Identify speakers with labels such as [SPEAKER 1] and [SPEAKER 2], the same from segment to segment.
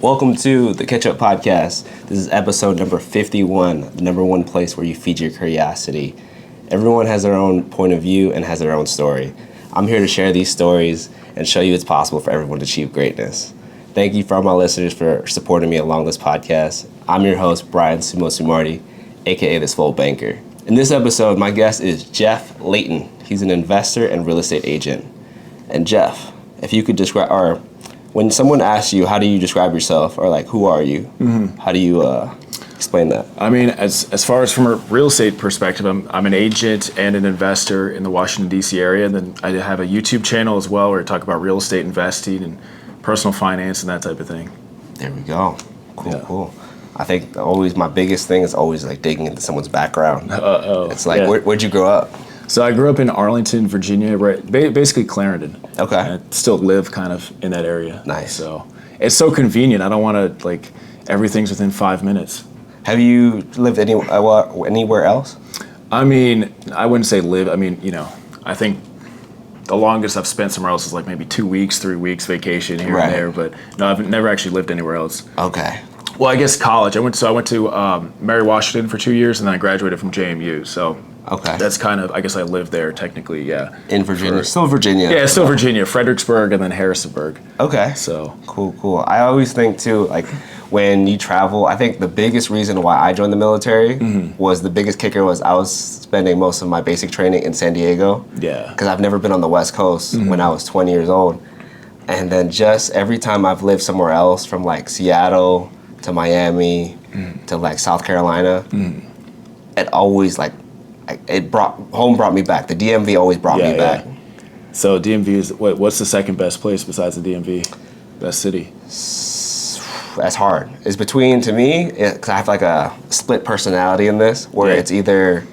[SPEAKER 1] Welcome to the Catch Up Podcast. This is episode number 51, the number one place where you feed your curiosity. Everyone has their own point of view and has their own story. I'm here to share these stories and show you it's possible for everyone to achieve greatness. Thank you for all my listeners for supporting me along this podcast. I'm your host, Bryan Sumardi, aka the Swole Banker. In this episode, my guest is Jeff Leighton. He's an investor and real estate agent. And Jeff, if you could describe, or when someone asks you, how do you describe yourself, or like, who are you? How do you explain that?
[SPEAKER 2] I mean, as far as from a real estate perspective, I'm an agent and an investor in the Washington, D.C. area. And then I have a YouTube channel as well where I talk about real estate investing and personal finance and that type of thing.
[SPEAKER 1] There we go. Cool. I think always my biggest thing is always like digging into someone's background. It's like, where'd you grow up?
[SPEAKER 2] So I grew up in Arlington, Virginia, right, basically Clarendon.
[SPEAKER 1] Okay.
[SPEAKER 2] And I still live kind of in that area.
[SPEAKER 1] Nice.
[SPEAKER 2] So it's so convenient. I don't want to, like, everything's within 5 minutes.
[SPEAKER 1] Have you lived anywhere else?
[SPEAKER 2] I mean, I wouldn't say live. I mean, I think the longest I've spent somewhere else is like maybe 2 weeks, 3 weeks vacation here and there. But no, I've never actually lived anywhere else.
[SPEAKER 1] Okay.
[SPEAKER 2] Well, I guess college. I went to Mary Washington for 2 years, and then I graduated from JMU. So that's kind of, I guess I lived there technically, yeah.
[SPEAKER 1] In Virginia? Still Virginia?
[SPEAKER 2] Yeah, still Virginia. Fredericksburg and then Harrisonburg.
[SPEAKER 1] Okay.
[SPEAKER 2] So
[SPEAKER 1] Cool. I always think too, like when you travel, I think the biggest reason why I joined the military was the biggest kicker was I was spending most of my basic training in San Diego.
[SPEAKER 2] Yeah.
[SPEAKER 1] Because I've never been on the West Coast when I was 20 years old. And then just every time I've lived somewhere else, from like Seattle to Miami to like South Carolina, it always brought me back. The DMV always brought me back.
[SPEAKER 2] So DMV is, what's the second best place besides the DMV? Best city?
[SPEAKER 1] That's hard. It's between, to me, because I have like a split personality in this, where it's either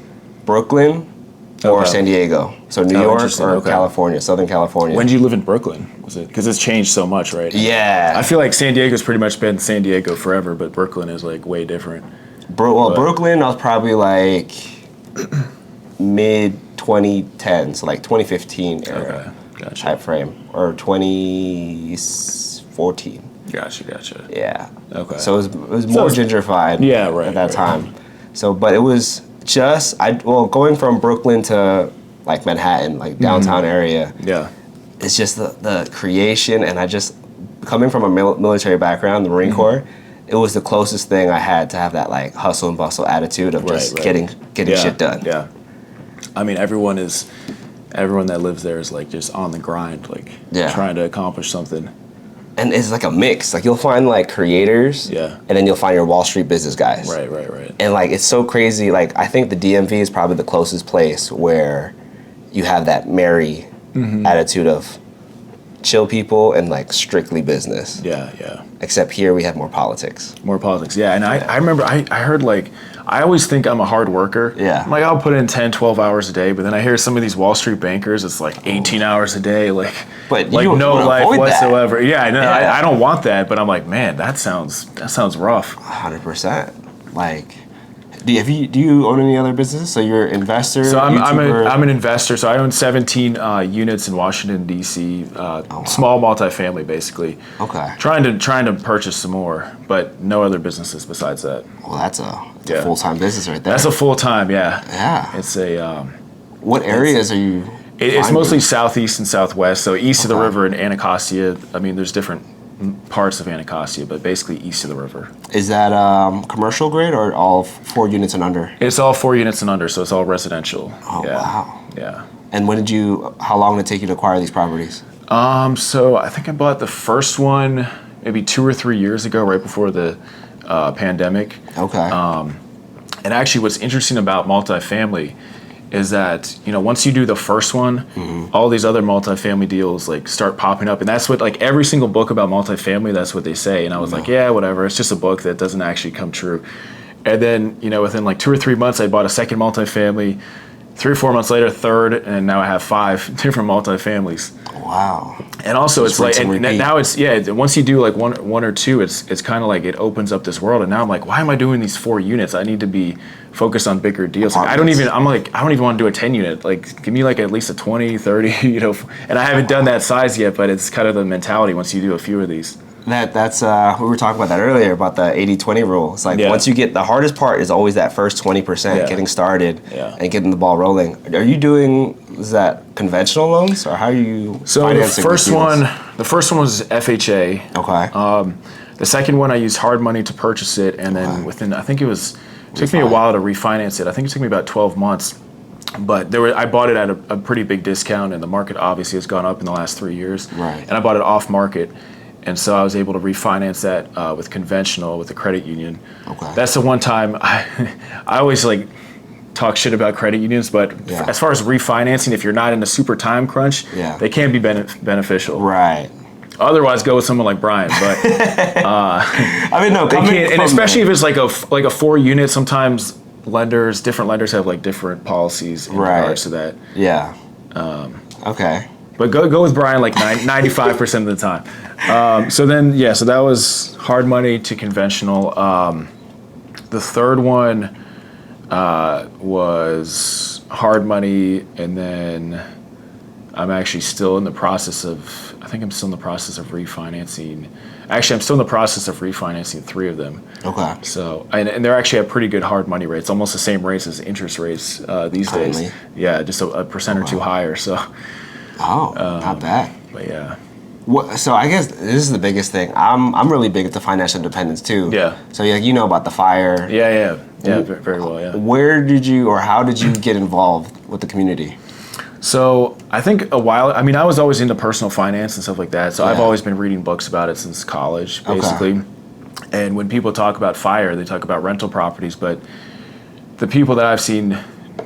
[SPEAKER 1] Brooklyn or San Diego. So New York or California, Southern California.
[SPEAKER 2] When did you live in Brooklyn? Was it because it's changed so much, right?
[SPEAKER 1] Yeah.
[SPEAKER 2] I feel like San Diego's pretty much been San Diego forever, but Brooklyn is like way different.
[SPEAKER 1] Brooklyn, I was probably like mid 2010, so like 2015 era type frame, or 2014.
[SPEAKER 2] Gotcha.
[SPEAKER 1] Yeah.
[SPEAKER 2] Okay.
[SPEAKER 1] So it was more gentrified at that time. So, but it was just, going from Brooklyn to like Manhattan, like downtown area.
[SPEAKER 2] Yeah.
[SPEAKER 1] It's just the creation, and I just, coming from a military background, the Marine Corps, it was the closest thing I had to have that like hustle and bustle attitude of just getting shit done.
[SPEAKER 2] Yeah. I mean, everyone that lives there is like just on the grind, like trying to accomplish something.
[SPEAKER 1] And it's like a mix. Like you'll find like creators, and then you'll find your Wall Street business guys.
[SPEAKER 2] Right.
[SPEAKER 1] And like it's so crazy. Like I think the DMV is probably the closest place where you have that merry attitude of chill people and like strictly business.
[SPEAKER 2] Yeah.
[SPEAKER 1] Except here we have more politics.
[SPEAKER 2] Yeah. And I remember I heard, like, I always think I'm a hard worker.
[SPEAKER 1] Yeah.
[SPEAKER 2] I'm like, I'll put in 10, 12 hours a day, but then I hear some of these Wall Street bankers, it's like 18 hours a day, like no life whatsoever. That. Yeah, I know. Yeah. I don't want that, but I'm like, man, that sounds rough.
[SPEAKER 1] 100%. Like, do you own any other businesses? So you're an investor?
[SPEAKER 2] So I'm an investor. So I own 17 units in Washington, D.C., small multifamily, basically.
[SPEAKER 1] Okay.
[SPEAKER 2] Trying to purchase some more, but no other businesses besides that.
[SPEAKER 1] Well, that's a full-time business right there.
[SPEAKER 2] That's a full-time, yeah.
[SPEAKER 1] Yeah.
[SPEAKER 2] It's a...
[SPEAKER 1] what areas are you...
[SPEAKER 2] It's mostly southeast and southwest, so east of the river in Anacostia. I mean, there's different parts of Anacostia, but basically east of the river.
[SPEAKER 1] Is that commercial grade or all 4 units and under?
[SPEAKER 2] It's all 4 units and under, so it's all residential.
[SPEAKER 1] Oh, wow.
[SPEAKER 2] Yeah.
[SPEAKER 1] And how long did it take you to acquire these properties?
[SPEAKER 2] So I think I bought the first one maybe 2 or 3 years ago, right before the pandemic.
[SPEAKER 1] Okay.
[SPEAKER 2] And actually what's interesting about multifamily is that, once you do the first one, all these other multifamily deals like start popping up. And that's what, like, every single book about multifamily, that's what they say. And I was like, yeah, whatever. It's just a book that doesn't actually come true. And then, within like 2 or 3 months, I bought a second multifamily. 3 or 4 months later, third, and now I have 5 different multifamilies.
[SPEAKER 1] Wow.
[SPEAKER 2] And also it's like, and now it's, once you do like one or two, it's kind of like it opens up this world. And now I'm like, why am I doing these 4 units? I need to be focused on bigger deals. Like, I don't even want to do a 10 unit. Like, give me like at least a 20, 30, and I haven't done that size yet, but it's kind of the mentality once you do a few of these.
[SPEAKER 1] that's we were talking about that earlier about the 80-20 rule. It's like once you get, the hardest part is always that first 20%, getting started and getting the ball rolling. Are you doing, is that conventional loans or how are you financing
[SPEAKER 2] the first one was FHA.
[SPEAKER 1] Okay.
[SPEAKER 2] The second one I used hard money to purchase it, and then within, I think it took me a while to refinance it. I think it took me about 12 months. But I bought it at a pretty big discount, and the market obviously has gone up in the last 3 years.
[SPEAKER 1] Right.
[SPEAKER 2] And I bought it off market, and so I was able to refinance that with conventional, with the credit union.
[SPEAKER 1] Okay.
[SPEAKER 2] That's the one time I always like talk shit about credit unions, but as far as refinancing, if you're not in a super time crunch, they can be beneficial.
[SPEAKER 1] Right.
[SPEAKER 2] Otherwise, go with someone like Bryan. But
[SPEAKER 1] I mean, no,
[SPEAKER 2] they can't, and especially if it's like a 4-unit, sometimes. Different lenders have like different policies in regards to that.
[SPEAKER 1] Yeah. Okay.
[SPEAKER 2] But go with Bryan like 95% of the time. So that was hard money to conventional. The third one was hard money, and then I'm actually still in the process of refinancing. Actually, I'm still in the process of refinancing 3 of them.
[SPEAKER 1] Okay.
[SPEAKER 2] So, and they're actually at pretty good hard money rates, almost the same rates as interest rates these days. Yeah, just a percent or two higher. So.
[SPEAKER 1] Not bad.
[SPEAKER 2] But yeah.
[SPEAKER 1] So I guess this is the biggest thing. I'm really big into financial independence too.
[SPEAKER 2] Yeah.
[SPEAKER 1] So you know about the FIRE.
[SPEAKER 2] Yeah, very well. Yeah.
[SPEAKER 1] Where did you, or how did you get involved with the community?
[SPEAKER 2] So I think I was always into personal finance and stuff like that. So I've always been reading books about it since college, basically. Okay. And when people talk about FIRE, they talk about rental properties. But the people that I've seen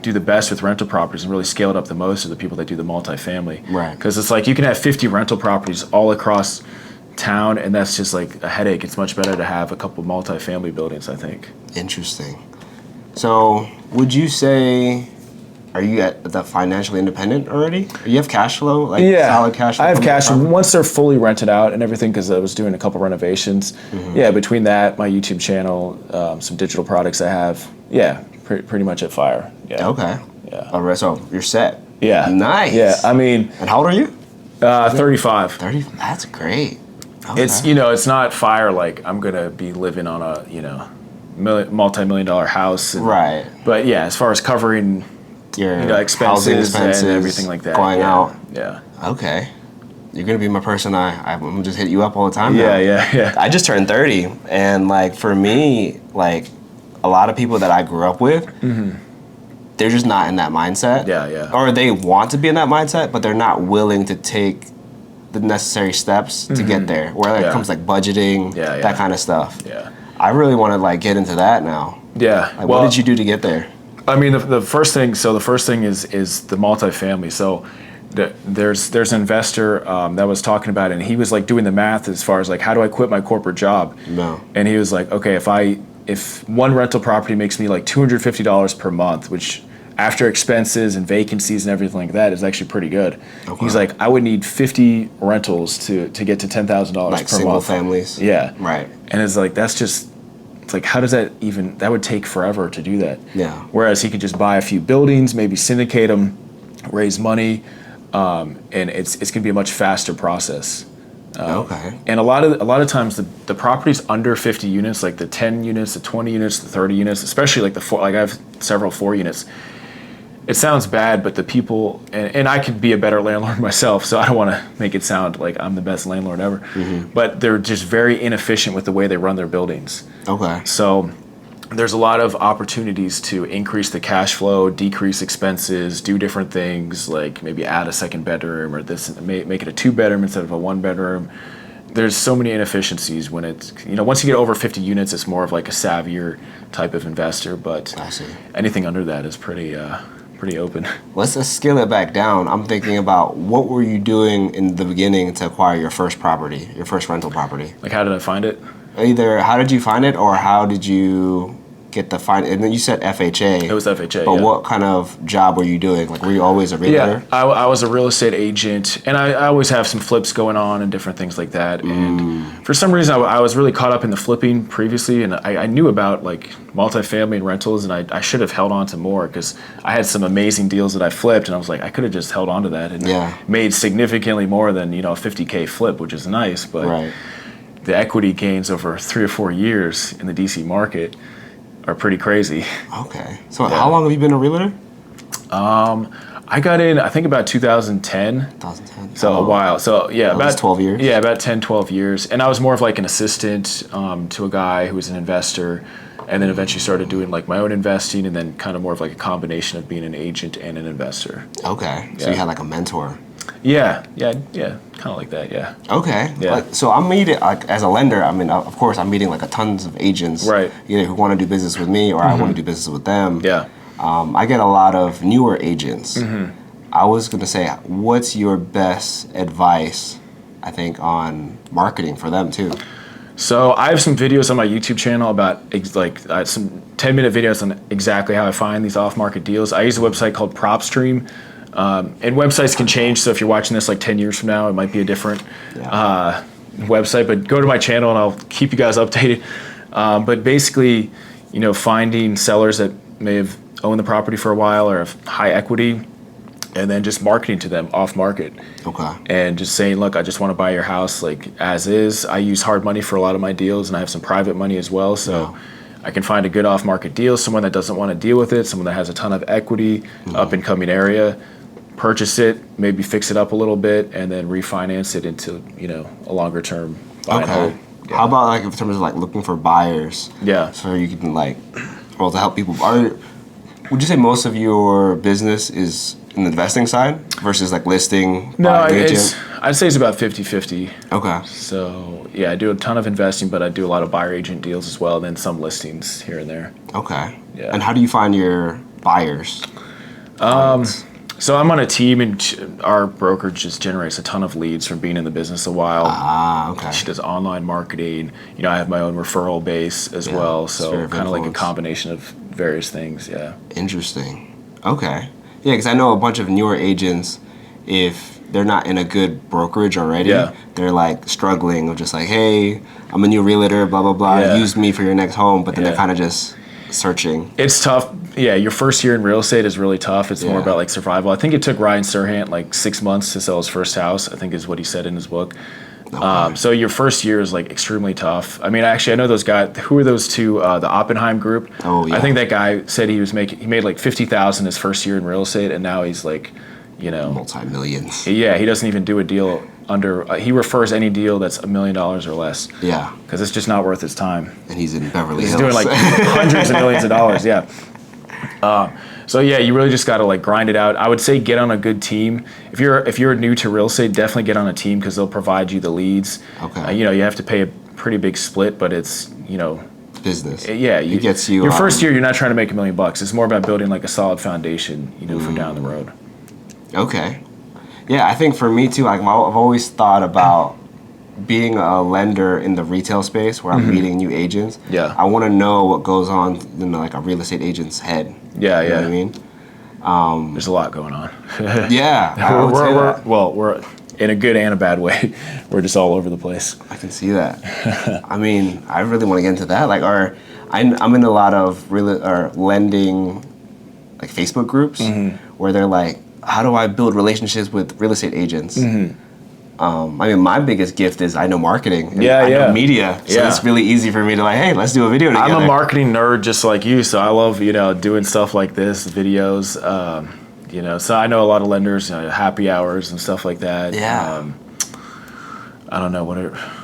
[SPEAKER 2] do the best with rental properties and really scale it up the most are the people that do the multifamily.
[SPEAKER 1] Right.
[SPEAKER 2] Because it's like you can have 50 rental properties all across town, and that's just like a headache. It's much better to have a couple multifamily buildings, I think.
[SPEAKER 1] Interesting. So would you say... Are you at the financially independent already? You have cash flow, solid cash flow?
[SPEAKER 2] I have cash flow. Once they're fully rented out and everything, because I was doing a couple renovations. Mm-hmm. Yeah, between that, my YouTube channel, some digital products I have, pretty much at FIRE. Yeah.
[SPEAKER 1] Okay.
[SPEAKER 2] Yeah.
[SPEAKER 1] All right, so you're set.
[SPEAKER 2] Yeah.
[SPEAKER 1] Nice.
[SPEAKER 2] Yeah, I mean...
[SPEAKER 1] And how old are you?
[SPEAKER 2] 35.
[SPEAKER 1] 30? That's great. Okay.
[SPEAKER 2] It's not FIRE like I'm going to be living on a, multi-million-dollar house.
[SPEAKER 1] Right.
[SPEAKER 2] But yeah, as far as covering... your expenses and everything like that.
[SPEAKER 1] Going out.
[SPEAKER 2] Yeah.
[SPEAKER 1] Okay. You're going to be my person. I'm going to just hit you up all the time now.
[SPEAKER 2] Yeah.
[SPEAKER 1] I just turned 30. And, for me, a lot of people that I grew up with, they're just not in that mindset.
[SPEAKER 2] Yeah.
[SPEAKER 1] Or they want to be in that mindset, but they're not willing to take the necessary steps to get there. Where it comes budgeting, that kind of stuff.
[SPEAKER 2] Yeah.
[SPEAKER 1] I really want to, get into that now.
[SPEAKER 2] Yeah.
[SPEAKER 1] What did you do to get there?
[SPEAKER 2] I mean, the first thing is the multifamily. So there's an investor that was talking about it, and he was doing the math as far as how do I quit my corporate job?
[SPEAKER 1] No.
[SPEAKER 2] And he was like, okay, if one rental property makes me $250 per month, which after expenses and vacancies and everything like that is actually pretty good. Okay. He's like, I would need 50 rentals to get to $10,000 per month.
[SPEAKER 1] Single families.
[SPEAKER 2] Yeah.
[SPEAKER 1] Right.
[SPEAKER 2] And it's that's just. It's how does that would take forever to do that.
[SPEAKER 1] Yeah.
[SPEAKER 2] Whereas he could just buy a few buildings, maybe syndicate them, raise money, and it's going to be a much faster process.
[SPEAKER 1] Okay.
[SPEAKER 2] And a lot of times the properties under 50 units, like the 10 units, the 20 units, the 30 units, especially the 4, I have several 4 units. It sounds bad, but the people, and I could be a better landlord myself, so I don't want to make it sound like I'm the best landlord ever, but they're just very inefficient with the way they run their buildings.
[SPEAKER 1] Okay.
[SPEAKER 2] So there's a lot of opportunities to increase the cash flow, decrease expenses, do different things, like maybe add a second bedroom or make it a 2-bedroom instead of a 1-bedroom. There's so many inefficiencies when it's, once you get over 50 units, it's more of a savvier type of investor, but
[SPEAKER 1] I see.
[SPEAKER 2] Anything under that is pretty open.
[SPEAKER 1] Let's just scale it back down. I'm thinking about what were you doing in the beginning to acquire your first property, your first rental property?
[SPEAKER 2] How did I find it?
[SPEAKER 1] Either how did you find it or how did you get the find? And then you said FHA.
[SPEAKER 2] It was FHA.
[SPEAKER 1] But what kind of job were you doing? Were you always a realtor?
[SPEAKER 2] Yeah, I was a real estate agent, and I always have some flips going on and different things like that. And for some reason, I was really caught up in the flipping previously, and I knew about multifamily and rentals, and I should have held on to more because I had some amazing deals that I flipped, and I was like, I could have just held on to that and made significantly more than a $50K flip, which is nice, but.
[SPEAKER 1] Right.
[SPEAKER 2] the equity gains over 3 or 4 years in the DC market are pretty crazy.
[SPEAKER 1] Okay. So how long have you been a realtor?
[SPEAKER 2] I got in, I think about 2010.
[SPEAKER 1] 2010.
[SPEAKER 2] So a while. So yeah, about
[SPEAKER 1] 12 years.
[SPEAKER 2] Yeah, about 10, 12 years. And I was more of like an assistant to a guy who was an investor, and then eventually started doing like my own investing, and then kind of more of like a combination of being an agent and an investor.
[SPEAKER 1] Okay. So
[SPEAKER 2] Yeah.
[SPEAKER 1] you had like a mentor.
[SPEAKER 2] Yeah, kind of like that. Yeah.
[SPEAKER 1] Okay.
[SPEAKER 2] Yeah.
[SPEAKER 1] So I'm meeting, like, as a lender, I mean, of course, I'm meeting like a tons of agents,
[SPEAKER 2] Right.
[SPEAKER 1] either who want to do business with me or I want to do business with them.
[SPEAKER 2] Yeah.
[SPEAKER 1] I get a lot of newer agents.
[SPEAKER 2] Mm-hmm.
[SPEAKER 1] I was going to say, what's your best advice, I think, on marketing for them too?
[SPEAKER 2] So I have some videos on my YouTube channel about some 10-minute videos on exactly how I find these off-market deals. I use a website called PropStream. And websites can change, so if you're watching this like 10 years from now, it might be a different website. But go to my channel and I'll keep you guys updated. But basically, finding sellers that may have owned the property for a while or have high equity, and then just marketing to them off market.
[SPEAKER 1] Okay.
[SPEAKER 2] And just saying, look, I just want to buy your house like as is. I use hard money for a lot of my deals, and I have some private money as well. So I can find a good off market deal, someone that doesn't want to deal with it, someone that has a ton of equity, up and coming area, purchase it, maybe fix it up a little bit, and then refinance it into, a longer term buy and hold. Yeah.
[SPEAKER 1] How about like in terms of like looking for buyers?
[SPEAKER 2] Yeah.
[SPEAKER 1] So you can to help people. Would you say most of your business is in the investing side versus like listing?
[SPEAKER 2] No, I'd say it's about 50-50.
[SPEAKER 1] Okay.
[SPEAKER 2] So yeah, I do a ton of investing, but I do a lot of buyer agent deals as well, and then some listings here and there.
[SPEAKER 1] Okay.
[SPEAKER 2] Yeah.
[SPEAKER 1] And how do you find your buyers?
[SPEAKER 2] So I'm on a team, and our brokerage just generates a ton of leads from being in the business a while.
[SPEAKER 1] Okay.
[SPEAKER 2] She does online marketing. I have my own referral base as well. So kind of like a combination of various things. Yeah.
[SPEAKER 1] Interesting. Okay. Yeah, because I know a bunch of newer agents, if they're not in a good brokerage already, they're like struggling of just like, hey, I'm a new realtor, blah, blah, blah. Use me for your next home. But then they're kind of just searching.
[SPEAKER 2] It's tough. Yeah, your first year in real estate is really tough. It's more about like survival. I think it took Ryan Serhant like 6 months to sell his first house, I think is what he said in his book. Okay. So your first year is like extremely tough. I mean, actually, I know those guys. Who are those two? The Oppenheim group. Oh yeah. I think that guy said he made like $50,000 his first year in real estate, and now he's like,
[SPEAKER 1] multi-millions.
[SPEAKER 2] Yeah, he doesn't even do a deal under. He refers any deal that's $1 million or less. Yeah. Because it's just not worth his time.
[SPEAKER 1] And he's in Beverly Hills.
[SPEAKER 2] He's doing like hundreds of millions of dollars. Yeah. So yeah, you really just got to like grind it out. I would say get on a good team. If you're new to real estate, definitely get on a team because they'll provide you the leads. Okay. You have to pay a pretty big split, but it's
[SPEAKER 1] business.
[SPEAKER 2] Yeah,
[SPEAKER 1] it gets you.
[SPEAKER 2] Your first year, you're not trying to make $1 million. It's more about building like a solid foundation, for down the road.
[SPEAKER 1] Okay. Yeah, I think for me too. Like I've always thought about being a lender in the retail space where I'm meeting new agents. Yeah. I want to know what goes on in like a real estate agent's head.
[SPEAKER 2] Yeah,
[SPEAKER 1] you know what I mean?
[SPEAKER 2] There's a lot going on.
[SPEAKER 1] Yeah.
[SPEAKER 2] We're in a good and a bad way. We're just all over the place.
[SPEAKER 1] I can see that. I mean, I really want to get into that. Like, I'm in a lot of lending, like Facebook groups where they're like, how do I build relationships with real estate agents? I mean, my biggest gift is I know marketing. And I know media. So it's really easy for me to like, hey, let's do a video together.
[SPEAKER 2] I'm a marketing nerd just like you, so I love, doing stuff like this, videos. So I know a lot of lenders, happy hours and stuff like that.
[SPEAKER 1] Yeah.
[SPEAKER 2] I don't know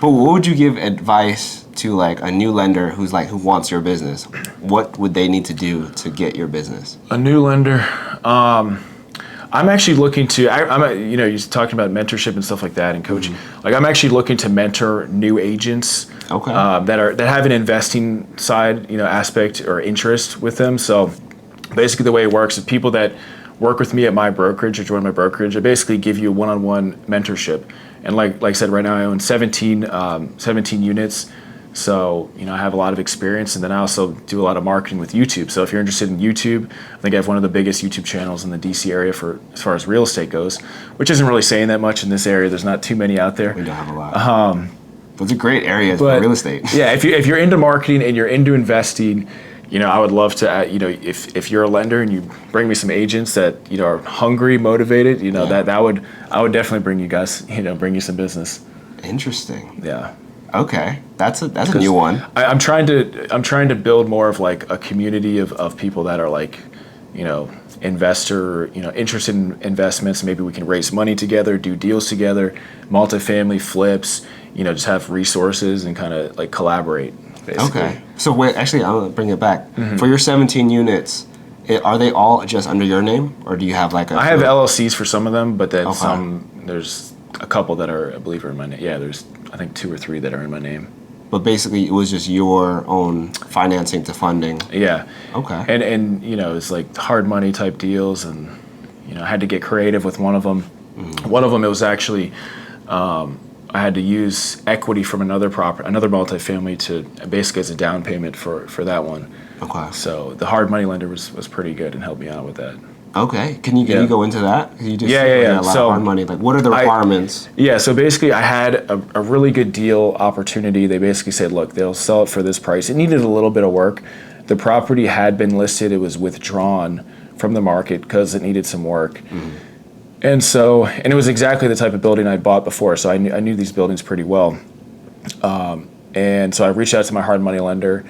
[SPEAKER 1] But what would you give advice to like a new lender who wants your business? What would they need to do to get your business?
[SPEAKER 2] A new lender. I'm actually looking to. You're talking about mentorship and stuff like that and coaching. Like I'm actually looking to mentor new agents. Okay. That have an investing side, aspect or interest with them. So basically, the way it works is people that work with me at my brokerage or join my brokerage, I basically give you one-on-one mentorship. And like I said, right now I own 17 units. So, I have a lot of experience, and then I also do a lot of marketing with YouTube. So if you're interested in YouTube, I think I have one of the biggest YouTube channels in the DC area as far as real estate goes, which isn't really saying that much in this area. There's not too many out there.
[SPEAKER 1] We don't have a lot. Those are great areas for real estate.
[SPEAKER 2] Yeah, if you're into marketing and you're into investing, I would love to, if you're a lender and you bring me some agents that, are hungry, motivated, I would definitely bring you guys, bring you some business.
[SPEAKER 1] Interesting.
[SPEAKER 2] Yeah.
[SPEAKER 1] Okay, that's a new one.
[SPEAKER 2] I'm trying to build more of like a community of people that are like, investor, interested in investments. Maybe we can raise money together, do deals together, multifamily flips, just have resources and kind of like collaborate, basically.
[SPEAKER 1] Okay. So wait, actually, I'm gonna bring it back.
[SPEAKER 2] Mm-hmm.
[SPEAKER 1] For your 17 units, are they all just under your name, or do you have like a?
[SPEAKER 2] I have LLCs for some of them, but then
[SPEAKER 1] Okay.
[SPEAKER 2] there's a couple that are, I believe, are in my name. Yeah, there's I think 2 or 3 that are in my name.
[SPEAKER 1] But basically, it was just your own financing to funding.
[SPEAKER 2] Yeah.
[SPEAKER 1] Okay.
[SPEAKER 2] And it's like hard money type deals, and I had to get creative with one of them.
[SPEAKER 1] Mm-hmm.
[SPEAKER 2] One of them, it was actually I had to use equity from another multifamily to basically as a down payment for that one.
[SPEAKER 1] Okay.
[SPEAKER 2] So the hard money lender was pretty good and helped me out with that.
[SPEAKER 1] Okay. Can you go into that? You just
[SPEAKER 2] Yeah.
[SPEAKER 1] A lot of hard money. Like, what are the requirements?
[SPEAKER 2] So basically I had a really good deal opportunity. They basically said, look, they'll sell it for this price. It needed a little bit of work. The property had been listed. It was withdrawn from the market because it needed some work. Mm-hmm. And it was exactly the type of building I'd bought before. So I knew these buildings pretty well. And so I reached out to my hard money lender.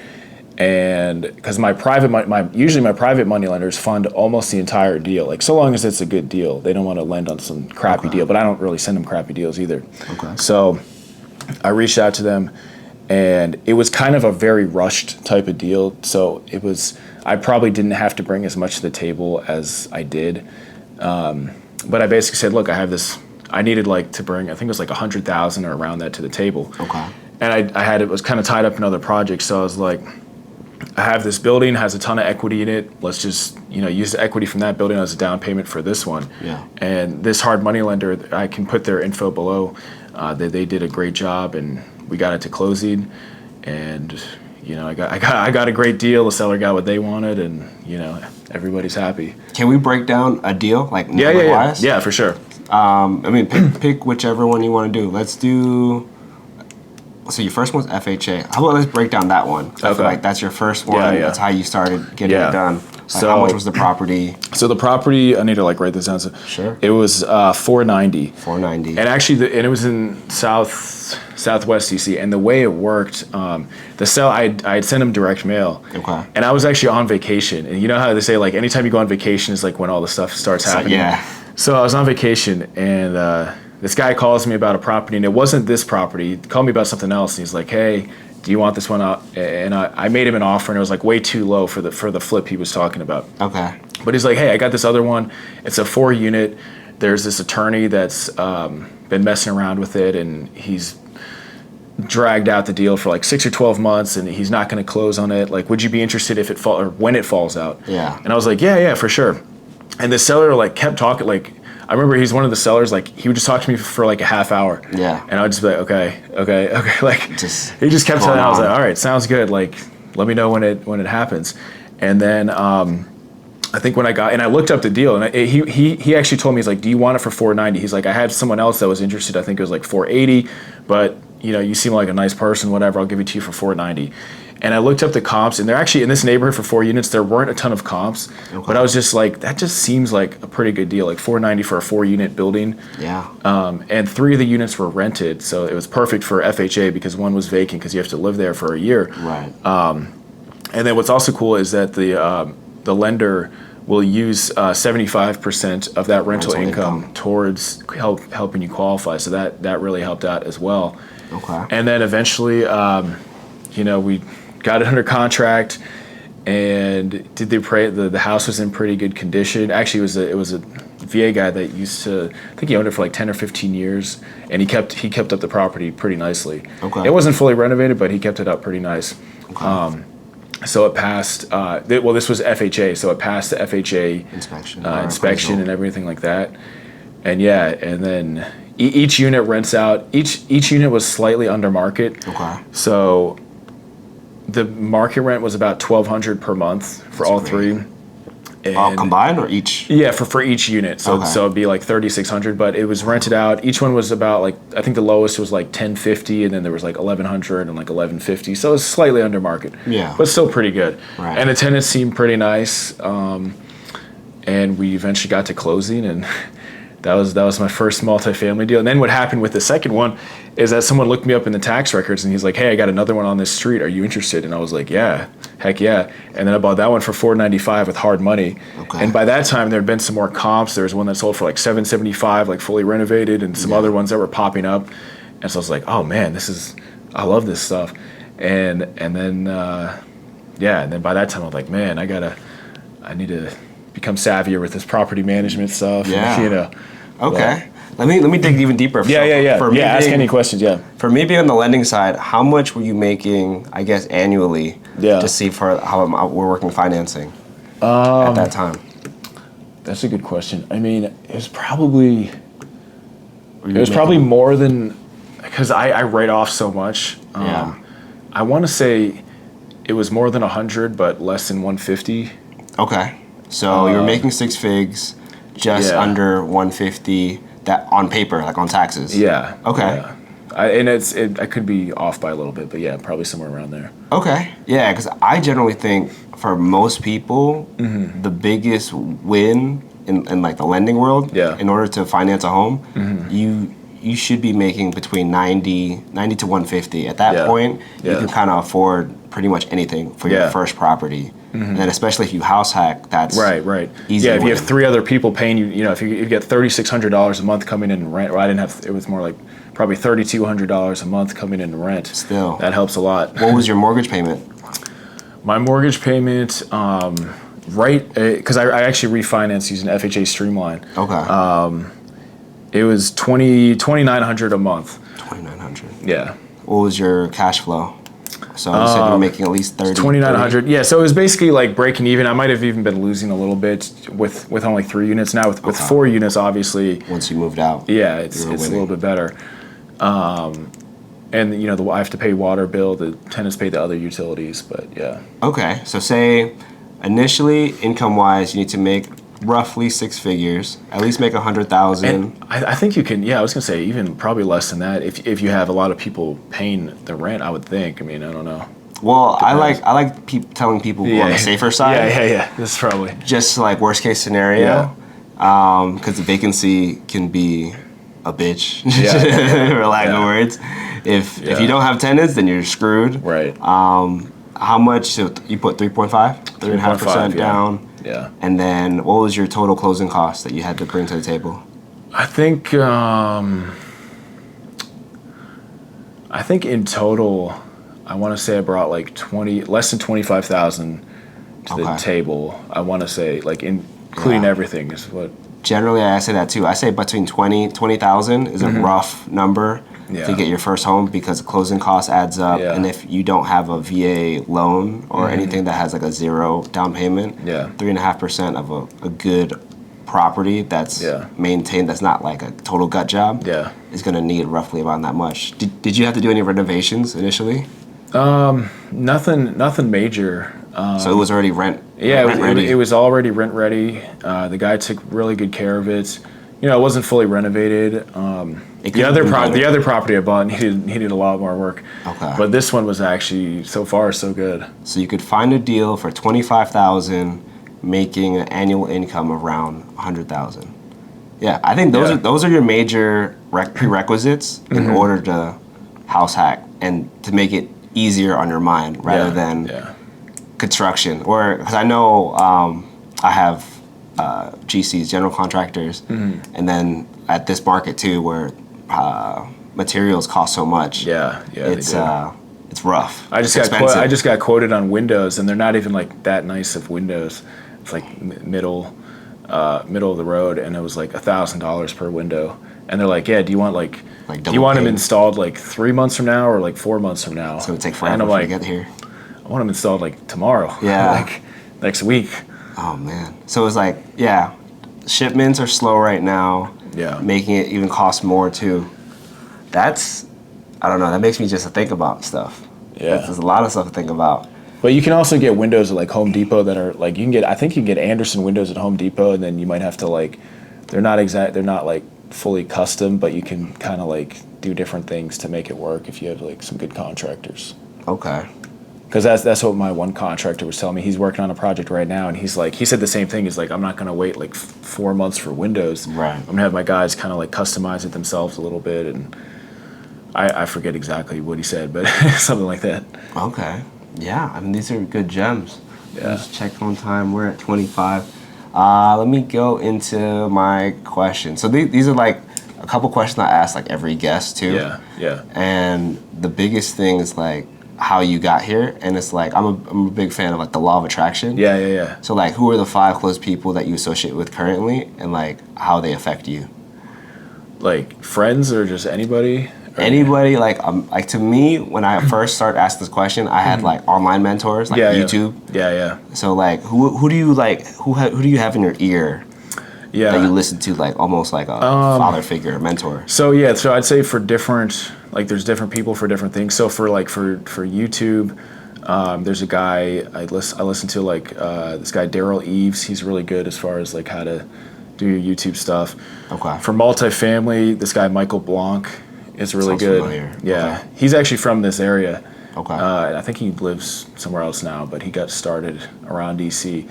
[SPEAKER 2] And because usually my private money lenders fund almost the entire deal. Like, so long as it's a good deal, they don't want to lend on some crappy deal. But I don't really send them crappy deals either.
[SPEAKER 1] Okay.
[SPEAKER 2] So I reached out to them, and it was kind of a very rushed type of deal. So I probably didn't have to bring as much to the table as I did. But I basically said, look, I have this. I needed to bring, I think it was like 100,000 or around that to the table.
[SPEAKER 1] Okay.
[SPEAKER 2] And it was kind of tied up in other projects. So I was like, I have this building, has a ton of equity in it. Let's just, use the equity from that building as a down payment for this one.
[SPEAKER 1] Yeah.
[SPEAKER 2] And this hard money lender, I can put their info below. They did a great job, and we got it to closing. And, I got a great deal. The seller got what they wanted, and, everybody's happy.
[SPEAKER 1] Can we break down a deal?
[SPEAKER 2] Yeah, for sure.
[SPEAKER 1] Pick whichever one you want to do. Let's do. So your first one's FHA. How about let's break down that one? I feel like that's your first one.
[SPEAKER 2] Yeah.
[SPEAKER 1] That's how you started getting it done.
[SPEAKER 2] So
[SPEAKER 1] how much was the property?
[SPEAKER 2] So the property, I need to write this down.
[SPEAKER 1] Sure.
[SPEAKER 2] It was $490.
[SPEAKER 1] $490.
[SPEAKER 2] And actually, it was in Southwest DC. And the way it worked, the sale, I'd send them direct mail.
[SPEAKER 1] Okay.
[SPEAKER 2] And I was actually on vacation. And you know how they say anytime you go on vacation is when all the stuff starts happening.
[SPEAKER 1] Yeah.
[SPEAKER 2] So I was on vacation, and this guy calls me about a property, and it wasn't this property. He called me about something else, and he's like, hey, do you want this one out? And I made him an offer, and it was way too low for the flip he was talking about.
[SPEAKER 1] Okay.
[SPEAKER 2] But he's like, hey, I got this other one. It's a 4-unit. There's this attorney that's been messing around with it, and he's dragged out the deal for 6 or 12 months, and he's not going to close on it. Would you be interested if it or when it falls out?
[SPEAKER 1] Yeah.
[SPEAKER 2] And I was like, yeah, for sure. And the seller kept talking. I remember he's one of the sellers. He would just talk to me for a half hour.
[SPEAKER 1] Yeah.
[SPEAKER 2] And I would just be like, okay. He just kept telling me. I was like, all right, sounds good. Let me know when it happens. And then I think when I looked up the deal, and he actually told me, he's like, do you want it for $490? He's like, I had someone else that was interested. I think it was $480, but you seem like a nice person. Whatever, I'll give it to you for $490. And I looked up the comps, and they're actually in this neighborhood for 4 units. There weren't a ton of comps, but I was just that just seems like a pretty good deal, $490 for a 4-unit building.
[SPEAKER 1] Yeah.
[SPEAKER 2] And 3 of the units were rented, so it was perfect for FHA because one was vacant because you have to live there for a year.
[SPEAKER 1] Right.
[SPEAKER 2] And then what's also cool is that the lender will use 75% of that rental income towards helping you qualify. So that really helped out as well.
[SPEAKER 1] Okay.
[SPEAKER 2] And then eventually, we got it under contract and did the house was in pretty good condition. Actually, it was a VA guy that used to, I think he owned it for 10 or 15 years, and he kept up the property pretty nicely.
[SPEAKER 1] Okay.
[SPEAKER 2] It wasn't fully renovated, but he kept it up pretty nice.
[SPEAKER 1] Okay.
[SPEAKER 2] So it passed. This was FHA, so it passed the FHA inspection and everything like that. And and then each unit rents out. Each unit was slightly under market.
[SPEAKER 1] Okay.
[SPEAKER 2] So the market rent was about $1,200 per month for all 3.
[SPEAKER 1] And combined or each?
[SPEAKER 2] Yeah, for each unit. So it'd be $3,600, but it was rented out. Each one was about I think the lowest was $1,050, and then there was $1,100 and $1,150. So it was slightly under market.
[SPEAKER 1] Yeah.
[SPEAKER 2] But still pretty good.
[SPEAKER 1] Right.
[SPEAKER 2] And the tenants seemed pretty nice. And we eventually got to closing, and That was my first multifamily deal. And then what happened with the second one is that someone looked me up in the tax records and he's like, "Hey, I got another one on this street. Are you interested?" And I was like, "Yeah, heck yeah." And then I bought that one for $495 with hard money.
[SPEAKER 1] Okay.
[SPEAKER 2] And by that time, there had been some more comps. There was one that sold for like $775, like fully renovated, and some other ones that were popping up. And so I was like, "Oh man, I love this stuff." And then by that time I was like, "Man, I need to become savvier with this property management stuff."
[SPEAKER 1] Yeah. Okay. Let me dig even deeper.
[SPEAKER 2] Yeah. Ask any questions. Yeah.
[SPEAKER 1] For me being on the lending side, how much were you making, I guess, annually to see for how we're working financing at that time?
[SPEAKER 2] That's a good question. I mean, it was probably more than, because I write off so much. I want to say it was more than 100, but less than 150.
[SPEAKER 1] Okay. So you're making six figs, just under 150. That on paper, like on taxes.
[SPEAKER 2] Yeah.
[SPEAKER 1] Okay.
[SPEAKER 2] Yeah. I could be off by a little bit, but yeah, probably somewhere around there.
[SPEAKER 1] Okay. Yeah, because I generally think for most people, the biggest win in like the lending world, in order to finance a home, you should be making between 90 to 150. At that point, you can kind of afford pretty much anything for your first property. And then especially if you house hack, that's easy.
[SPEAKER 2] Yeah, if you have three other people paying you, if you get $3,600 a month coming in rent, or it was more like probably $3,200 a month coming in rent.
[SPEAKER 1] Still,
[SPEAKER 2] that helps a lot.
[SPEAKER 1] What was your mortgage payment?
[SPEAKER 2] My mortgage payment, because I actually refinanced using FHA Streamline.
[SPEAKER 1] Okay.
[SPEAKER 2] It was $2,900 a month.
[SPEAKER 1] $2,900.
[SPEAKER 2] Yeah.
[SPEAKER 1] What was your cash flow? So you said you were making at least 30.
[SPEAKER 2] $2,900. Yeah. So it was basically like breaking even. I might have even been losing a little bit with only 3 units now. With 4 units, obviously.
[SPEAKER 1] Once you moved out.
[SPEAKER 2] Yeah, it's a little bit better. And I have to pay water bill. The tenants pay the other utilities, but yeah.
[SPEAKER 1] Okay. So say initially income wise, you need to make roughly 6 figures, at least make 100,000.
[SPEAKER 2] I think you can. Yeah, I was gonna say even probably less than that if you have a lot of people paying the rent. I would think. I mean, I don't know.
[SPEAKER 1] Well, I like telling people who are on the safer side.
[SPEAKER 2] Yeah. This is probably
[SPEAKER 1] just like worst case scenario, because the vacancy can be a bitch, for lack of words. If you don't have tenants, then you're screwed.
[SPEAKER 2] Right.
[SPEAKER 1] How much? So you put 3.5, 3.5% down.
[SPEAKER 2] Yeah.
[SPEAKER 1] And then what was your total closing cost that you had to bring to the table?
[SPEAKER 2] I think in total, I want to say I brought like less than 25,000 to the table. I want to say like including everything is what.
[SPEAKER 1] Generally, I say that too. I say between 20,000 is a rough number to get your first home because the closing cost adds up. And if you don't have a VA loan or anything that has like a 0 down payment, 3.5% of a good property that's maintained, that's not like a total gut job, is going to need roughly around that much. Did you have to do any renovations initially?
[SPEAKER 2] Nothing major.
[SPEAKER 1] So it was already rent.
[SPEAKER 2] Yeah,
[SPEAKER 1] ready.
[SPEAKER 2] It was already rent ready. The guy took really good care of it. It wasn't fully renovated. The other property I bought needed a lot more work.
[SPEAKER 1] Okay.
[SPEAKER 2] But this one was actually so far so good.
[SPEAKER 1] So you could find a deal for $25,000, making an annual income around $100,000. Yeah, I think those are your major prerequisites in order to house hack and to make it easier on your mind rather than construction. Or because I know I have GCs, general contractors, and then at this market too, where materials cost so much. It's rough.
[SPEAKER 2] I just got quoted on windows, and they're not even like that nice of windows. It's like middle of the road, and it was like $1,000 per window. And they're like, "Yeah, do you want do you want them installed like 3 months from now or like 4 months from now?"
[SPEAKER 1] It's gonna take forever to get here.
[SPEAKER 2] I want them installed like tomorrow.
[SPEAKER 1] Yeah,
[SPEAKER 2] like next week.
[SPEAKER 1] Oh man. So it's like, shipments are slow right now.
[SPEAKER 2] Yeah.
[SPEAKER 1] Making it even cost more too. That's, I don't know, that makes me just think about stuff.
[SPEAKER 2] Yeah.
[SPEAKER 1] There's a lot of stuff to think about.
[SPEAKER 2] But you can also get windows at like Home Depot that are like, I think you can get Anderson windows at Home Depot, and then you might have to like, they're not like fully custom, but you can kind of like do different things to make it work if you have like some good contractors.
[SPEAKER 1] Okay.
[SPEAKER 2] Because that's what my one contractor was telling me. He's working on a project right now, and he said the same thing. He's like, I'm not going to wait like 4 months for windows.
[SPEAKER 1] Right.
[SPEAKER 2] I'm going to have my guys kind of like customize it themselves a little bit. And I forget exactly what he said, but something like that.
[SPEAKER 1] Okay. Yeah, I mean, these are good gems.
[SPEAKER 2] Yeah.
[SPEAKER 1] Just check on time. We're at 25. Let me go into my questions. So these are like a couple questions I ask like every guest too.
[SPEAKER 2] Yeah.
[SPEAKER 1] And the biggest thing is like how you got here, and it's like I'm a big fan of like the law of attraction.
[SPEAKER 2] Yeah.
[SPEAKER 1] So like, who are the 5 close people that you associate with currently, and like how they affect you?
[SPEAKER 2] Like friends or just anybody?
[SPEAKER 1] Anybody, like to me, when I first started asking this question, I had like online mentors, like YouTube.
[SPEAKER 2] Yeah.
[SPEAKER 1] So like, who do you like? Who do you have in your ear?
[SPEAKER 2] Yeah.
[SPEAKER 1] That you listen to, like almost like a father figure, a mentor.
[SPEAKER 2] So I'd say for different, like there's different people for different things. So for YouTube, there's a guy I listen to, like this guy Daryl Eves. He's really good as far as like how to do your YouTube stuff.
[SPEAKER 1] Okay.
[SPEAKER 2] For multifamily, this guy Michael Blanc is really
[SPEAKER 1] Sounds
[SPEAKER 2] good.
[SPEAKER 1] familiar.
[SPEAKER 2] Yeah,
[SPEAKER 1] Okay.
[SPEAKER 2] He's actually from this area.
[SPEAKER 1] Okay.
[SPEAKER 2] I think he lives somewhere else now, but he got started around DC.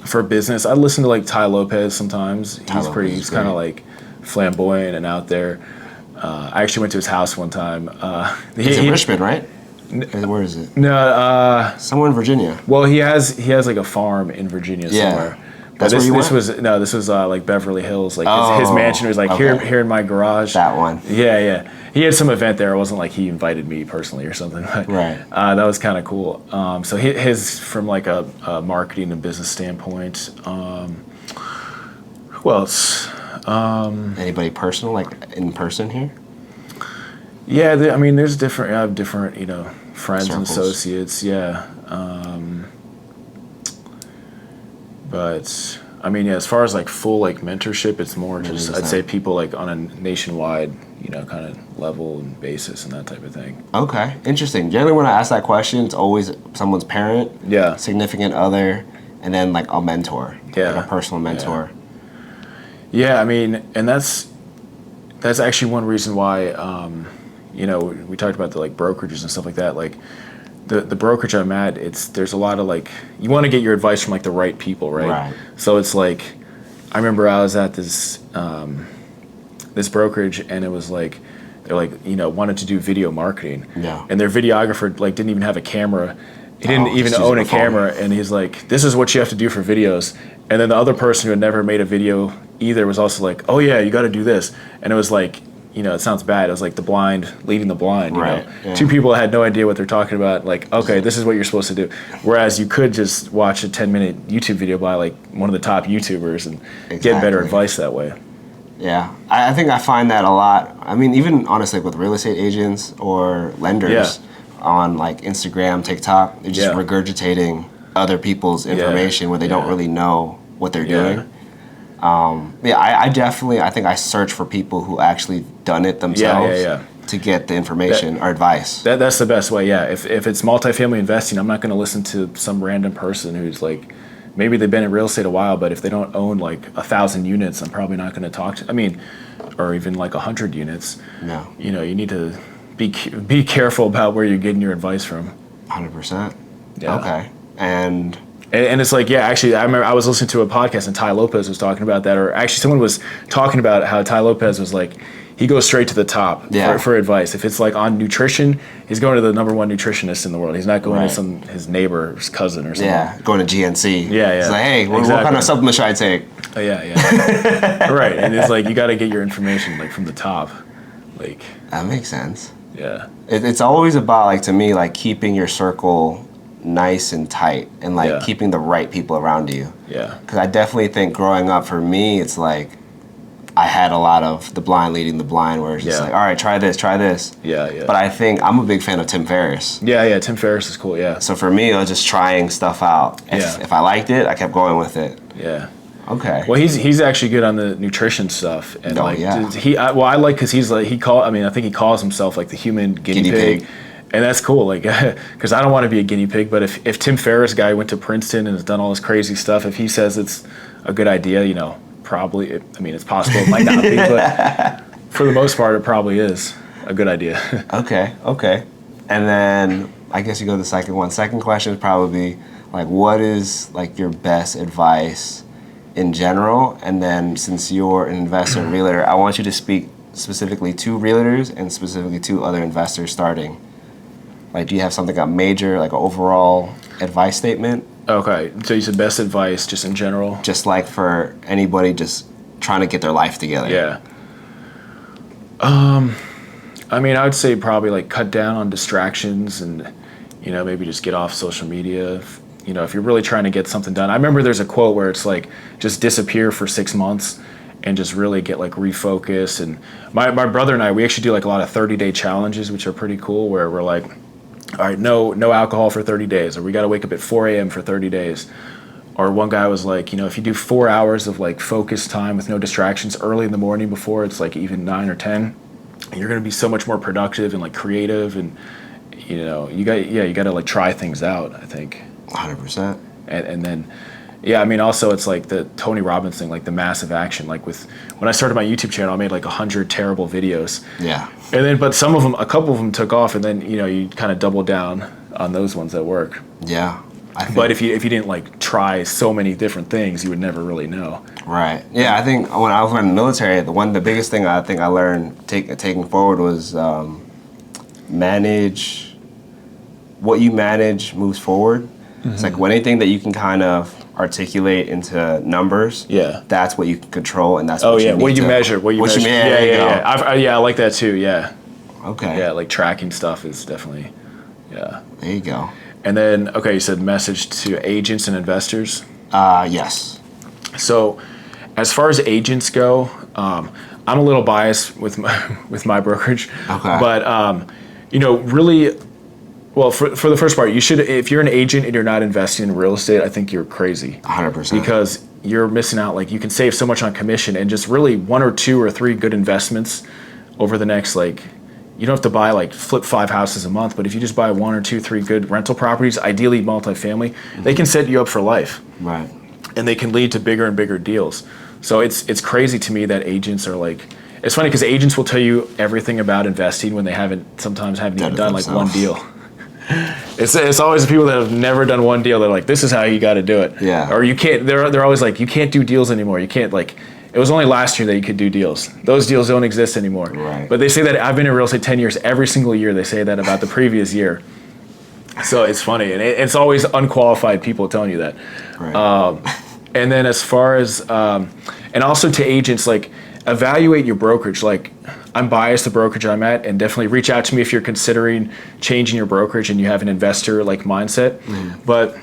[SPEAKER 2] For business, I listen to like Ty Lopez sometimes. He's kind of like flamboyant and out there. I actually went to his house one time.
[SPEAKER 1] He's in Richmond, right? Where is it?
[SPEAKER 2] No,
[SPEAKER 1] Somewhere in Virginia.
[SPEAKER 2] well, he has like a farm in Virginia somewhere.
[SPEAKER 1] That's
[SPEAKER 2] But
[SPEAKER 1] where you went?
[SPEAKER 2] This was like Beverly Hills. Like his mansion was like
[SPEAKER 1] okay.
[SPEAKER 2] here in my garage.
[SPEAKER 1] That one.
[SPEAKER 2] Yeah. He had some event there. It wasn't like he invited me personally or something. But,
[SPEAKER 1] Right.
[SPEAKER 2] That was kind of cool. So his from like a marketing and business standpoint. Who else?
[SPEAKER 1] Anybody personal, like in person here?
[SPEAKER 2] Yeah, there's different. I have different, friends and
[SPEAKER 1] Circles.
[SPEAKER 2] associates. Yeah. But as far as like full like mentorship, it's more just I'd say people like on a nationwide, kind of level and basis and that type of thing.
[SPEAKER 1] Okay, interesting. Generally, when I ask that question, it's always someone's parent, significant other, and then like a mentor,
[SPEAKER 2] Yeah.
[SPEAKER 1] like a personal mentor.
[SPEAKER 2] Yeah, and that's actually one reason why, we talked about the like brokerages and stuff like that. Like the brokerage I'm at, there's a lot of like, you want to get your advice from like the right people, right?
[SPEAKER 1] Right.
[SPEAKER 2] So it's like, I remember I was at this this brokerage, and it was like they're like wanted to do video marketing.
[SPEAKER 1] Yeah.
[SPEAKER 2] And their videographer like didn't even have a camera. He didn't even
[SPEAKER 1] just
[SPEAKER 2] own a
[SPEAKER 1] using the phone.
[SPEAKER 2] camera, and he's like, "This is what you have to do for videos." And then the other person who had never made a video either was also like, "Oh yeah, you got to do this." And it was like, it sounds bad. It was like the blind leading the blind. You
[SPEAKER 1] Right,
[SPEAKER 2] know,
[SPEAKER 1] yeah.
[SPEAKER 2] 2 people that had no idea what they're talking about. Like, okay, this is what you're supposed to do. Whereas you could just watch a 10-minute YouTube video by like one of the top YouTubers and get better
[SPEAKER 1] Exactly.
[SPEAKER 2] advice that way.
[SPEAKER 1] Yeah, I think I find that a lot. I mean, even honestly with real estate agents or lenders on like Instagram, TikTok, they're just
[SPEAKER 2] Yeah.
[SPEAKER 1] regurgitating other people's information where they don't really know what they're doing. I think I search for people who actually done it themselves to get the information or advice.
[SPEAKER 2] That's the best way, yeah. If it's multifamily investing, I'm not going to listen to some random person who's like, maybe they've been in real estate a while, but if they don't own like 1,000 units, I'm probably not going to talk to, or even like 100 units.
[SPEAKER 1] No.
[SPEAKER 2] You need to be careful about where you're getting your advice from.
[SPEAKER 1] 100%.
[SPEAKER 2] Yeah.
[SPEAKER 1] Okay. And
[SPEAKER 2] it's like, actually, I remember I was listening to a podcast and Ty Lopez was talking about that, or actually someone was talking about how Ty Lopez was like, he goes straight to the top for advice. If it's like on nutrition, he's going to the number 1 nutritionist in the world. He's not going to his neighbor's cousin or something.
[SPEAKER 1] Yeah, going to GNC.
[SPEAKER 2] Yeah.
[SPEAKER 1] It's like, hey, what kind of supplement should I take?
[SPEAKER 2] Oh, yeah. Right, and it's like you got to get your information like from the top. Like
[SPEAKER 1] That makes sense.
[SPEAKER 2] Yeah.
[SPEAKER 1] It's always about, like, to me, like keeping your circle nice and tight and like keeping the right people around you.
[SPEAKER 2] Yeah.
[SPEAKER 1] Because I definitely think growing up for me, it's like I had a lot of the blind leading the blind, where it's just like, all right, try this.
[SPEAKER 2] Yeah.
[SPEAKER 1] But I think I'm a big fan of Tim Ferriss.
[SPEAKER 2] Yeah. Tim Ferriss is cool. Yeah.
[SPEAKER 1] So for me, I was just trying stuff out. If I liked it, I kept going with it.
[SPEAKER 2] Yeah.
[SPEAKER 1] Okay.
[SPEAKER 2] Well, he's actually good on the nutrition stuff, and I like because he's like I think he calls himself like the human guinea pig. And that's cool, like, because I don't want to be a guinea pig, but if Tim Ferriss guy went to Princeton and has done all this crazy stuff, if he says it's a good idea, probably, it's possible it might not be, but for the most part, it probably is a good idea.
[SPEAKER 1] Okay. And then I guess you go to the second one. Second question is probably like, what is like your best advice in general? And then since you're an investor and realtor, I want you to speak specifically to realtors and specifically to other investors starting. Like, do you have something, a major, like an overall advice statement?
[SPEAKER 2] Okay, so you said best advice just in general?
[SPEAKER 1] Just like for anybody just trying to get their life together.
[SPEAKER 2] Yeah. I mean, I would say probably like cut down on distractions and, maybe just get off social media. If you're really trying to get something done. I remember there's a quote where it's like, just disappear for 6 months and just really get like refocus. And my brother and I, we actually do like a lot of 30-day challenges, which are pretty cool, where we're like, all right, no alcohol for 30 days, or we got to wake up at 4 a.m. for 30 days. Or one guy was like, if you do 4 hours of like focused time with no distractions early in the morning before it's like even 9 or 10, you're going to be so much more productive and like creative. And, you got to like try things out, I think.
[SPEAKER 1] 100%.
[SPEAKER 2] And then, I mean, also it's like the Tony Robbins thing, like the massive action. Like when I started my YouTube channel, I made like 100 terrible videos.
[SPEAKER 1] Yeah.
[SPEAKER 2] And then, but a couple of them took off, and then, you kind of double down on those ones that work.
[SPEAKER 1] Yeah.
[SPEAKER 2] But if you didn't like try so many different things, you would never really know.
[SPEAKER 1] Right. Yeah, I think when I was in the military, the biggest thing I think I learned taking forward was manage what you manage moves forward. Mm-hmm. It's like anything that you can kind of articulate into numbers. Yeah. That's what you can control, and that's what you need
[SPEAKER 2] what you measure. What you measure. Yeah. I like that too. Yeah.
[SPEAKER 1] Okay.
[SPEAKER 2] Yeah, like tracking stuff is definitely. Yeah.
[SPEAKER 1] There you go.
[SPEAKER 2] And then, okay, you said message to agents and investors?
[SPEAKER 1] Yes.
[SPEAKER 2] So as far as agents go, I'm a little biased with my brokerage.
[SPEAKER 1] Okay.
[SPEAKER 2] But, really, well, for the first part, you should, if you're an agent and you're not investing in real estate, I think you're crazy.
[SPEAKER 1] 100%.
[SPEAKER 2] Because you're missing out. Like, you can save so much on commission, and just really 1 or 2 or 3 good investments over the next, like, you don't have to buy flip 5 houses a month, but if you just buy 1 or 2, 3 good rental properties, ideally multifamily, they can set you up for life.
[SPEAKER 1] Right.
[SPEAKER 2] And they can lead to bigger and bigger deals. So it's crazy to me that agents are like, it's funny because agents will tell you everything about investing when they sometimes haven't even done like one deal. It's always the people that have never done one deal. They're like, this is how you got to do it.
[SPEAKER 1] Yeah.
[SPEAKER 2] Or you can't. They're always like, you can't do deals anymore. You can't like. It was only last year that you could do deals. Those deals don't exist anymore.
[SPEAKER 1] Right.
[SPEAKER 2] But they say that I've been in real estate 10 years. Every single year they say that about the previous year. So it's funny, and it's always unqualified people telling you that.
[SPEAKER 1] Right.
[SPEAKER 2] And then as far as and also to agents, like evaluate your brokerage. Like I'm biased the brokerage I'm at, and definitely reach out to me if you're considering changing your brokerage and you have an investor like mindset. But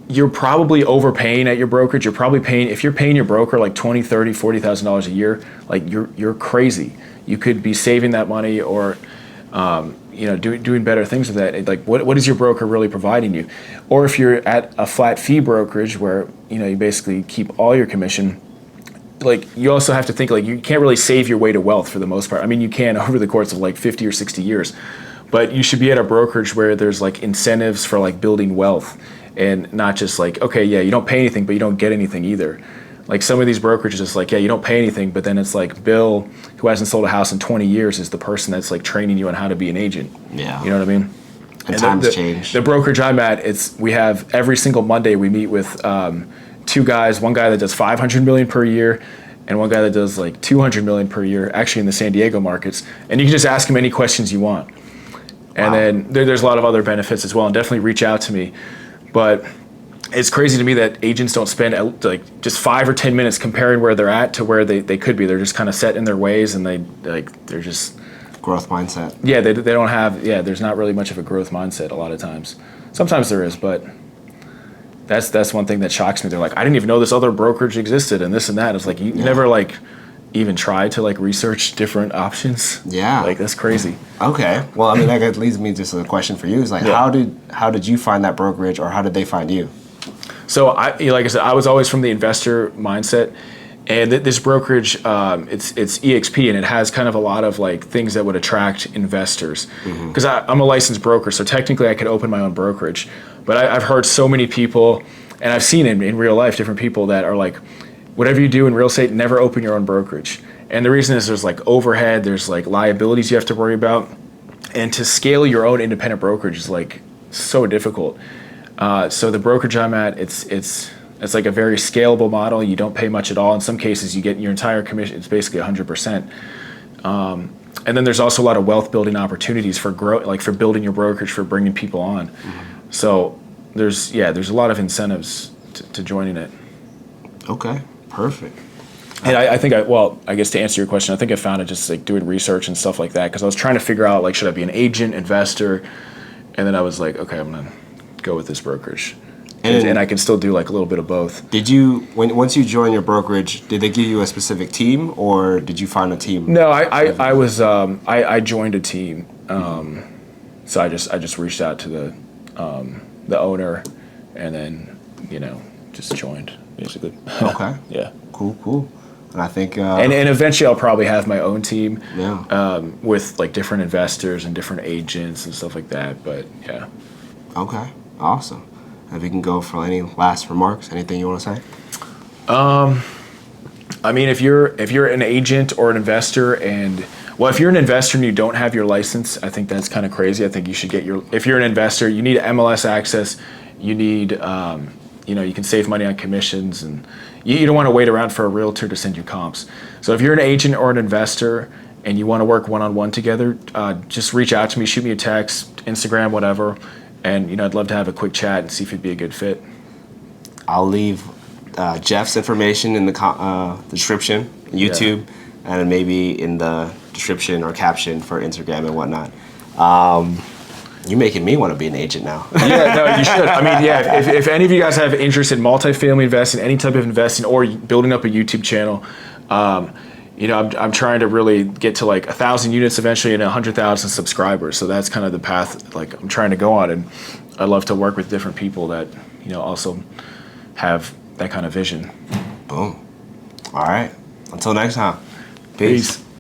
[SPEAKER 2] you're probably overpaying at your brokerage. You're probably paying, if you're paying your broker like $20,000, $30,000, $40,000 a year, like you're crazy. You could be saving that money or doing better things with that. Like what is your broker really providing you? Or if you're at a flat fee brokerage where you basically keep all your commission, like you also have to think like you can't really save your way to wealth for the most part. I mean, you can over the course of like 50 or 60 years, but you should be at a brokerage where there's like incentives for like building wealth. And not just like, okay, yeah, you don't pay anything, but you don't get anything either. Like some of these brokerages, it's like, yeah, you don't pay anything, but then it's like Bill, who hasn't sold a house in 20 years, is the person that's like training you on how to be an agent.
[SPEAKER 1] Yeah.
[SPEAKER 2] You know what I mean?
[SPEAKER 1] And times change.
[SPEAKER 2] The brokerage I'm at, we have every single Monday we meet with 2 guys, one guy that does $500 million per year, and one guy that does like $200 million per year, actually in the San Diego markets. And you can just ask him any questions you want. And then there's a lot of other benefits as well, and definitely reach out to me. But it's crazy to me that agents don't spend like just 5 or 10 minutes comparing where they're at to where they could be. They're just kind of set in their ways, and they're just
[SPEAKER 1] growth mindset.
[SPEAKER 2] Yeah, they don't have. Yeah, there's not really much of a growth mindset a lot of times. Sometimes there is, but that's one thing that shocks me. They're like, I didn't even know this other brokerage existed, and this and that. It's like you never like even try to like research different options.
[SPEAKER 1] Yeah,
[SPEAKER 2] like that's crazy.
[SPEAKER 1] Okay, well, I mean, that leads me to a question for you. Is like, how did you find that brokerage, or how did they find you?
[SPEAKER 2] So like I said, I was always from the investor mindset, and this brokerage, it's EXP, and it has kind of a lot of like things that would attract investors. Because I'm a licensed broker, so technically I could open my own brokerage. But I've heard so many people, and I've seen in real life different people that are like, whatever you do in real estate, never open your own brokerage. And the reason is there's like overhead, there's like liabilities you have to worry about. and to scale your own independent brokerage is like so difficult. So the brokerage I'm at, it's like a very scalable model. You don't pay much at all. In some cases, you get your entire commission. It's basically 100%. And then there's also a lot of wealth building opportunities for like for building your brokerage, for bringing people on. Mm-hmm. So there's a lot of incentives to joining it.
[SPEAKER 1] Okay, perfect.
[SPEAKER 2] And I think I guess to answer your question, I think I found it just like doing research and stuff like that, because I was trying to figure out like, should I be an agent, investor? And then I was like, okay, I'm gonna go with this brokerage. And I can still do like a little bit of both.
[SPEAKER 1] Did you, once you joined your brokerage, did they give you a specific team, or did you find a team?
[SPEAKER 2] No, I joined a team. So I just reached out to the owner, and then just joined basically.
[SPEAKER 1] Okay.
[SPEAKER 2] Yeah.
[SPEAKER 1] Cool. And I think
[SPEAKER 2] and eventually I'll probably have my own team.
[SPEAKER 1] Yeah.
[SPEAKER 2] With like different investors and different agents and stuff like that. But yeah.
[SPEAKER 1] Okay. Awesome. If you can go for any last remarks, anything you want to say?
[SPEAKER 2] I mean, if you're an agent or an investor, if you're an investor and you don't have your license, I think that's kind of crazy. I think you should get if you're an investor, you need MLS access. You need, you can save money on commissions, and you don't want to wait around for a realtor to send you comps. So if you're an agent or an investor and you want to work one-on-one together, just reach out to me, shoot me a text, Instagram, whatever. And I'd love to have a quick chat and see if it'd be a good fit.
[SPEAKER 1] I'll leave Jeff's information in the description, YouTube, and maybe in the description or caption for Instagram and whatnot. You're making me want to be an agent now.
[SPEAKER 2] Yeah, no, you should. I mean, yeah, if any of you guys have interest in multifamily investing, any type of investing, or building up a YouTube channel, I'm trying to really get to like 1,000 units eventually and 100,000 subscribers. So that's kind of the path like I'm trying to go on, and I love to work with different people that also have that kind of vision.
[SPEAKER 1] Boom. All right. Until next time. Peace.